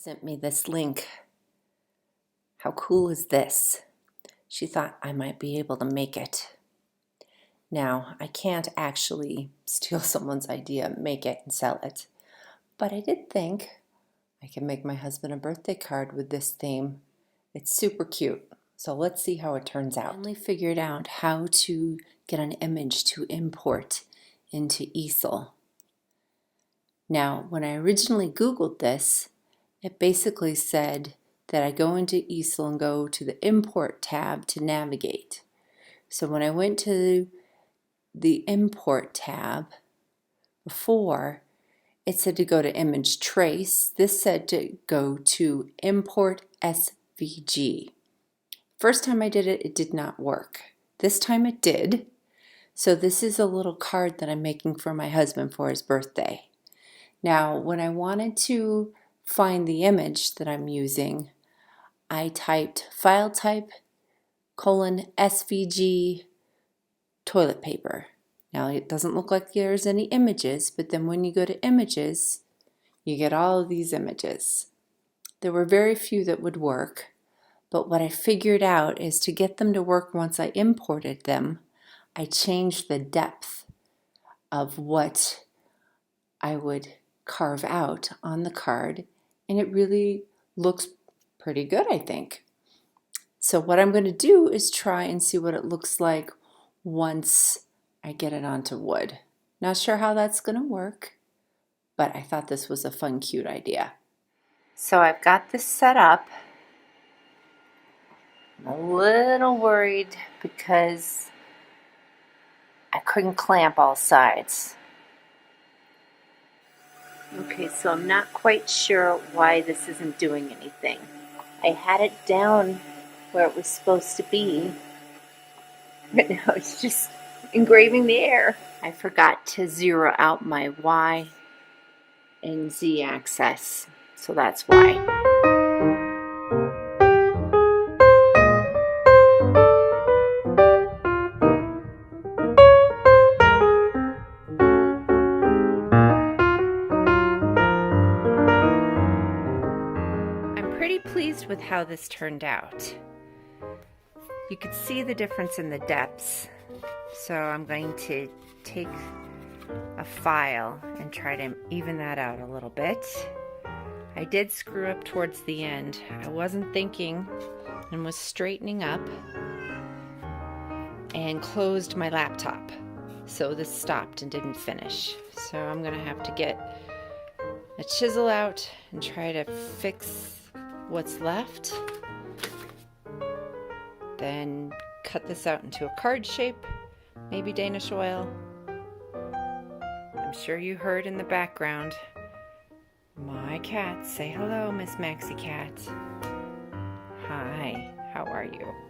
sent me this link. How cool is this? She thought I might be able to make it. Now, I can't actually steal someone's idea, make it, and sell it. But I did think I can make my husband a birthday card with this theme. It's super cute. So let's see how it turns out. I finally figured out how to get an image to import into Easel. Now, when I originally Googled this, it basically said that I go into Easel and go to the Import tab to navigate. So when I went to the Import tab before, it said to go to Image Trace. This said to go to Import SVG. First time I did it, it did not work. This time it did. So this is a little card that I'm making for my husband for his birthday. Now, when I wanted to find the image that I'm using, I typed file type :SVG toilet paper. Now, it doesn't look like there's any images, but then when you go to images, you get all of these images. There were very few that would work, but what I figured out is to get them to work once I imported them, I changed the depth of what I would carve out on the card, and it really looks pretty good, I think. So what I'm going to do is try and see what it looks like once I get it onto wood. Not sure how that's going to work, but I thought this was a fun, cute idea. So I've got this set up. I'm a little worried because I couldn't clamp all sides. Okay, so I'm not quite sure why this isn't doing anything. I had it down where it was supposed to be, but now it's just engraving the air. I forgot to zero out my Y and Z axis, so that's why. Pretty pleased with how this turned out. You could see the difference in the depths, so I'm going to take a file and try to even that out a little bit. I did screw up towards the end. I wasn't thinking and was straightening up and closed my laptop, so this stopped and didn't finish. So I'm gonna have to get a chisel out and try to fix what's left, then cut this out into a card shape, maybe Danish oil. I'm sure you heard in the background my cat say hello, Miss Maxie Cat. Hi, how are you?